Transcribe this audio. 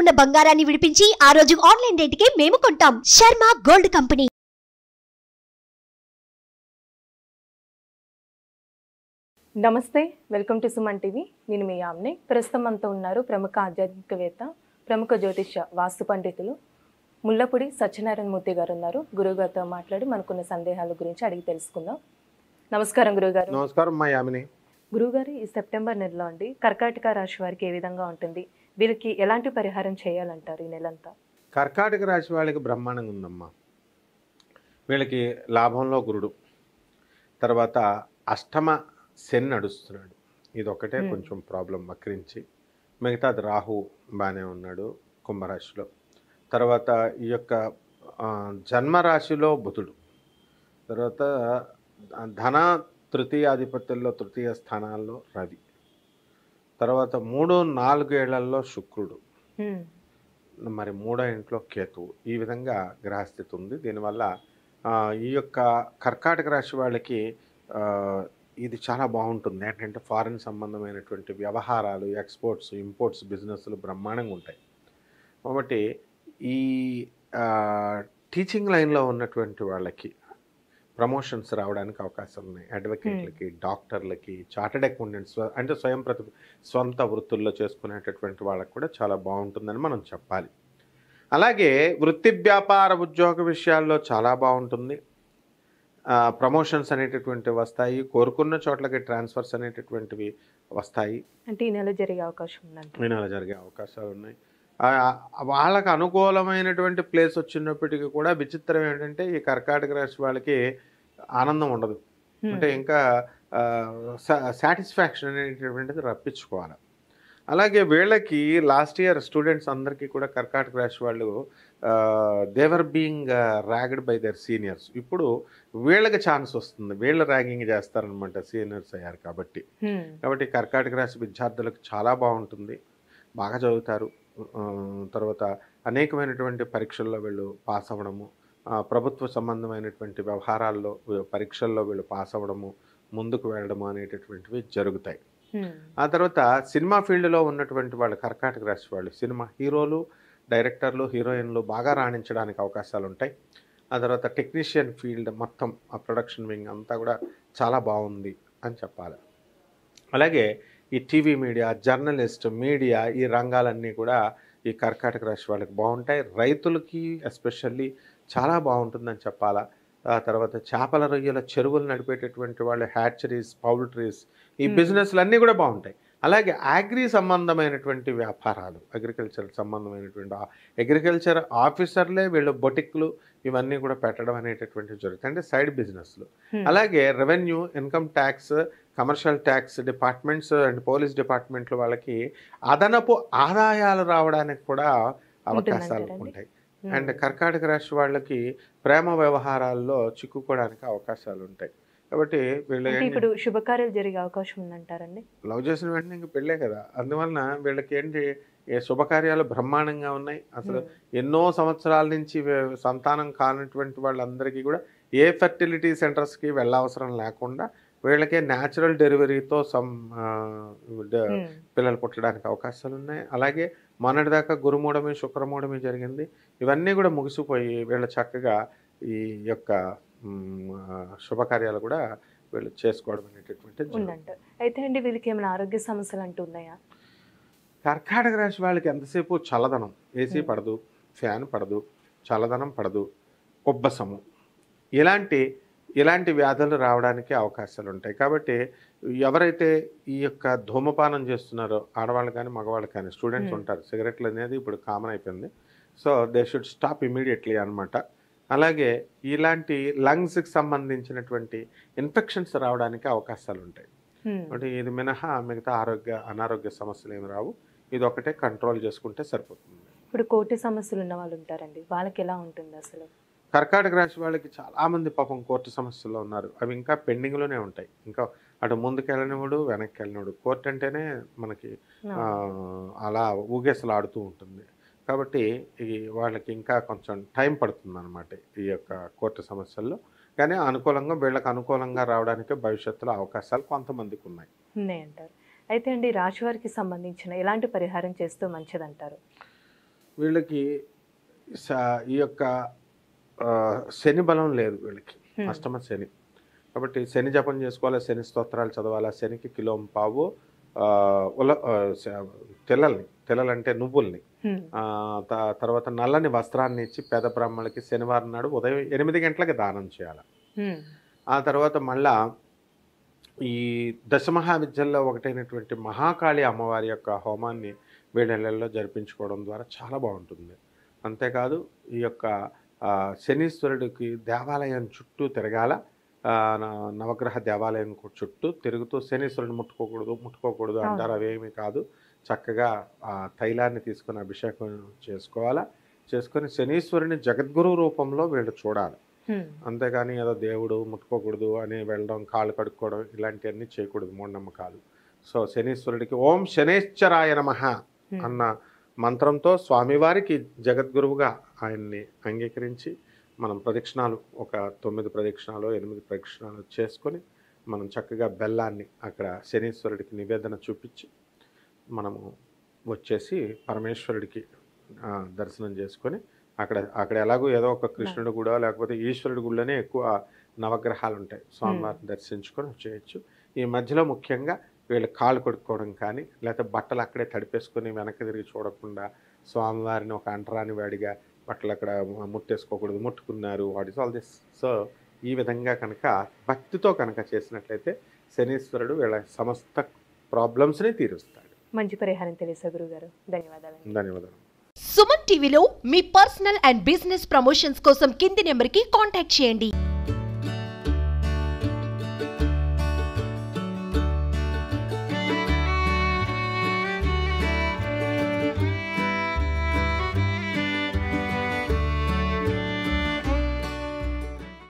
ఉన్న బంగారాన్ని విడిపించి ఆ రోజు ఆన్లైన్ రేటుకే మేము కొంటాం. Sharma gold company. నమస్తే, వెల్కమ్ టు సుమన్ టీవీ. నేను మీ యామ్ని. ప్రస్తుతం మనతో ఉన్నారు ప్రముఖ ఆధ్యాత్మికవేత్త, ప్రముఖ జ్యోతిష వాస్తు పండితులు ముల్లపూడి సత్యనారాయణ మూర్తి గారు ఉన్నారు. గురువుగారితో మాట్లాడి మనకున్న సందేహాల గురించి అడిగి తెలుసుకుందాం. నమస్కారం గురువుగారు. నమస్కారం మా యామిని. గురువుగారు, ఈ సెప్టెంబర్ నెలలో అండి కర్కాటక రాశి వారికి ఏ విధంగా ఉంటుంది? వీరికి ఎలాంటి పరిహారం చేయాలంటారు ఈ నెలంతా? కర్కాటక రాశి వాళ్ళకి బ్రహ్మాండంగా ఉందమ్మా. వీళ్ళకి లాభంలో గురుడు, తర్వాత అష్టమ శని నడుస్తున్నాడు. ఇది ఒకటే కొంచెం ప్రాబ్లం వక్రించి. మిగతాది రాహు బాగానే ఉన్నాడు కుంభరాశిలో. తర్వాత ఈ యొక్క జన్మరాశిలో బుధుడు, తర్వాత ధన తృతీయాధిపత్యంలో తృతీయ స్థానాల్లో రవి, తర్వాత 3-4 ఏళ్లలో శుక్రుడు, మరి 3వ ఇంట్లో కేతువు. ఈ విధంగా గ్రహస్థితి ఉంది. దీనివల్ల ఈ యొక్క కర్కాటక రాశి వాళ్ళకి ఇది చాలా బాగుంటుంది. ఏంటంటే ఫారిన్ సంబంధమైనటువంటి వ్యవహారాలు, ఎక్స్పోర్ట్స్, ఇంపోర్ట్స్, బిజినెస్లు బ్రహ్మాండంగా ఉంటాయి. కాబట్టి ఈ టీచింగ్ లైన్లో ఉన్నటువంటి వాళ్ళకి ప్రమోషన్స్ రావడానికి అవకాశాలు ఉన్నాయి. అడ్వకేట్లకి, డాక్టర్లకి, చార్టెడ్ అకౌంటెంట్స్, అంటే స్వంత వృత్తుల్లో చేసుకునేటటువంటి వాళ్ళకి కూడా చాలా బాగుంటుందని మనం చెప్పాలి. అలాగే వృత్తి, వ్యాపార, ఉద్యోగ విషయాల్లో చాలా బాగుంటుంది. ప్రమోషన్స్ అనేటటువంటివి వస్తాయి. కోరుకున్న చోట్లకి ట్రాన్స్ఫర్స్ అనేటటువంటివి వస్తాయి. అంటే ఈ నెల జరిగే అవకాశం ఉందండి. ఈ నెల జరిగే అవకాశాలు ఉన్నాయి. వాళ్ళకు అనుకూలమైనటువంటి ప్లేస్ వచ్చినప్పటికీ కూడా విచిత్రం ఏంటంటే ఈ కర్కాటక రాశి వాళ్ళకి ఆనందం ఉండదు. అంటే ఇంకా సాటిస్ఫాక్షన్ అనేటటువంటిది రప్పించుకోవాలి. అలాగే వీళ్ళకి లాస్ట్ ఇయర్ స్టూడెంట్స్ అందరికీ కూడా కర్కాటక రాశి వాళ్ళు they were being ragged by their seniors. ఇప్పుడు వీళ్ళకి ఛాన్స్ వస్తుంది. వీళ్ళు ర్యాగింగ్ చేస్తారనమాట, సీనియర్స్ అయ్యారు కాబట్టి. కాబట్టి కర్కాటక రాశి విద్యార్థులకు చాలా బాగుంటుంది, బాగా చదువుతారు. తర్వాత అనేకమైనటువంటి పరీక్షల్లో వీళ్ళు పాస్ అవ్వడము, ప్రభుత్వ సంబంధమైనటువంటి వ్యవహారాల్లో పరీక్షల్లో వీళ్ళు పాస్ అవ్వడము, ముందుకు వెళ్ళడము అనేటటువంటివి జరుగుతాయి. ఆ తర్వాత సినిమా ఫీల్డ్లో ఉన్నటువంటి వాళ్ళు, కర్కాటక రాశి వాళ్ళు, సినిమా హీరోలు, డైరెక్టర్లు, హీరోయిన్లు బాగా రాణించడానికి అవకాశాలు ఉంటాయి. ఆ తర్వాత టెక్నీషియన్ ఫీల్డ్ మొత్తం, ఆ ప్రొడక్షన్ వింగ్ అంతా కూడా చాలా బాగుంది అని చెప్పాలి. అలాగే ఈ టీవీ మీడియా, జర్నలిస్ట్, మీడియా, ఈ రంగాలన్నీ కూడా ఈ కర్కాటక రాశి వాళ్ళకి బాగుంటాయి. రైతులకి ఎస్పెషల్లీ చాలా బాగుంటుందని చెప్పాలా. ఆ తర్వాత చేపల రొయ్యల చెరువులు నడిపేటటువంటి వాళ్ళు, హ్యాచరీస్, పౌల్ట్రీస్, ఈ బిజినెస్లు అన్నీ కూడా బాగుంటాయి. అలాగే అగ్రి సంబంధమైనటువంటి వ్యాపారాలు, అగ్రికల్చర్ సంబంధమైనటువంటి అగ్రికల్చర్ ఆఫీసర్లే వీళ్ళు బొటిక్లు ఇవన్నీ కూడా పెట్టడం అనేటటువంటివి జరుగుతాయి, అంటే సైడ్ బిజినెస్లు. అలాగే revenue, income tax, commercial tax departments and police డిపార్ట్మెంట్లు వాళ్ళకి అదనపు ఆదాయాలు రావడానికి కూడా అవకాశాలు ఉంటాయి. అండ్ కర్కాటక రాశి వాళ్ళకి ప్రేమ వ్యవహారాల్లో చిక్కుకోవడానికి అవకాశాలు ఉంటాయి. కాబట్టి వీళ్ళు ఇప్పుడు శుభకార్యాలు జరిగే అవకాశం ఉందంటారండి. లవ్ చేసిన వెంటనే ఇంక పెళ్ళే కదా, అందువలన వీళ్ళకి ఏంటి శుభకార్యాలు బ్రహ్మాండంగా ఉన్నాయి. అసలు ఎన్నో సంవత్సరాల నుంచి సంతానం కానటువంటి వాళ్ళందరికీ కూడా ఏ ఫెర్టిలిటీ సెంటర్స్కి వెళ్ళవసరం లేకుండా వీళ్ళకే న్యాచురల్ డెలివరీతో పిల్లలు పుట్టడానికి అవకాశాలు ఉన్నాయి. అలాగే మొన్నటిదాకా గురుమూఢమి, శుక్రమూఢమి జరిగింది. ఇవన్నీ కూడా ముగిసిపోయి వీళ్ళు చక్కగా ఈ యొక్క శుభకార్యాలు కూడా వీళ్ళు చేసుకోవడం అనేటటువంటి. అయితే అండి వీళ్ళకి ఏమైనా ఆరోగ్య సమస్యలు అంటూ ఉన్నాయా? కర్కాటక రాశి వాళ్ళకి ఎంతసేపు చల్లదనం, ఏసీ పడదు, ఫ్యాన్ పడదు, చల్లదనం పడదు, ఉబ్బసము, ఇలాంటి వ్యాధులు రావడానికి అవకాశాలు ఉంటాయి. కాబట్టి ఎవరైతే ఈ యొక్క ధూమపానం చేస్తున్నారో, ఆడవాళ్ళు కానీ మగవాళ్ళు కానీ, స్టూడెంట్స్ ఉంటారు, సిగరెట్లు అనేది ఇప్పుడు కామన్ అయిపోయింది. So they should stop immediately అనమాట. అలాగే ఇలాంటి లంగ్స్కి సంబంధించినటువంటి ఇన్ఫెక్షన్స్ రావడానికి అవకాశాలు ఉంటాయి. అంటే ఇది మినహా మిగతా అనారోగ్య సమస్యలు ఏమి రావు. ఇది ఒకటే కంట్రోల్ చేసుకుంటే సరిపోతుంది. ఇప్పుడు కోర్టు సమస్యలు ఉన్న వాళ్ళు ఉంటారండి, వాళ్ళకి ఎలా ఉంటుంది అసలు? కర్కాటక రాశి వాళ్ళకి చాలామంది పాపం కోర్టు సమస్యల్లో ఉన్నారు. అవి ఇంకా పెండింగ్లోనే ఉంటాయి. ఇంకా అటు ముందుకు వెళ్ళనివాడు, వెనక్కి వెళ్ళినవాడు. కోర్టు అంటేనే మనకి అలా ఊగేసలాడుతూ ఉంటుంది. కాబట్టి వాళ్ళకి ఇంకా కొంచెం టైం పడుతుంది అన్నమాట ఈ యొక్క కోర్టు సమస్యల్లో. కానీ అనుకూలంగా వీళ్ళకి అనుకూలంగా రావడానికి భవిష్యత్తులో అవకాశాలు కొంతమందికి ఉన్నాయంటారు. అయితే అండి రాశి వారికి సంబంధించిన ఎలాంటి పరిహారం చేస్తూ మంచిదంటారు? వీళ్ళకి ఈ యొక్క శని బలం లేదు వీళ్ళకి, అష్టమ శని. కాబట్టి శని జపం చేసుకోవాలి, శని స్తోత్రాలు చదవాలి. శనికి కిలో పావు తెల్లలంటే నువ్వుల్ని, తర్వాత నల్లని వస్త్రాన్ని ఇచ్చి పేద బ్రాహ్మణులకి శనివారం నాడు ఉదయం 8 గంటలకి దానం చేయాలి. ఆ తర్వాత మళ్ళా ఈ దశమహావిద్యల్లో ఒకటైనటువంటి మహాకాళి అమ్మవారి యొక్క హోమాన్ని వేడెళ్లలో జరిపించుకోవడం ద్వారా చాలా బాగుంటుంది. అంతేకాదు ఈ యొక్క శనీశ్వరుడికి దేవాలయం చుట్టూ తిరగాల. నవగ్రహ దేవాలయం చుట్టూ తిరుగుతూ శనీశ్వరుని ముట్టుకోకూడదు అంటారు. అవేమీ కాదు, చక్కగా ఆ తైలాన్ని తీసుకుని అభిషేకం చేసుకోవాలా. చేసుకొని శనీశ్వరుని జగద్గురు రూపంలో వీళ్ళు చూడాలి. అంతేగాని ఏదో దేవుడు ముట్టుకోకూడదు అని వెళ్ళడం, కాళ్ళు కడుక్కోవడం ఇలాంటివన్నీ చేయకూడదు, మూఢనమ్మకాలు. సో శనీశ్వరుడికి ఓం శనేశ్వరాయ నమః అన్న మంత్రంతో స్వామివారికి జగద్గురువుగా ఆయన్ని అంగీకరించి మనం ప్రదక్షిణాలు ఒక 9 ప్రదక్షిణాలు 8 ప్రదక్షిణాలు చేసుకొని మనం చక్కగా బెల్లాన్ని అక్కడ శనీశ్వరుడికి నివేదన చూపించి మనము వచ్చేసి పరమేశ్వరుడికి దర్శనం చేసుకొని అక్కడ ఎలాగో ఏదో ఒక కృష్ణుడి గుడో లేకపోతే ఈశ్వరుడి గుడిలోనే ఎక్కువ నవగ్రహాలు ఉంటాయి, స్వామివారిని దర్శించుకొని వచ్చేయచ్చు. ఈ మధ్యలో ముఖ్యంగా వీళ్ళు కాళ్ళు కొడుకోవడం కానీ లేకపోతే బట్టలు అక్కడే తడిపేసుకొని వెనక్కి తిరిగి చూడకుండా స్వామివారిని ఒక అంటరాని వాడిగా బట్టలు అక్కడ ముట్టేసుకోకూడదు, ముట్టుకున్నారు, what is all this. So ఈ విధంగా కనుక భక్తితో కనుక చేసినట్లయితే శనీశ్వరుడు వీళ్ళ సమస్త ప్రాబ్లమ్స్ని తీరుస్తాడు. మంచి పరిహారం తెలియసా గురుగారు, ధన్యవాదాలు. ధన్యవాదాలు. సుమన్ టీవీలో మీ పర్సనల్ అండ్ బిజినెస్ ప్రమోషన్స్ కోసం కింది నెంబర్కి కాంటాక్ట్ చేయండి.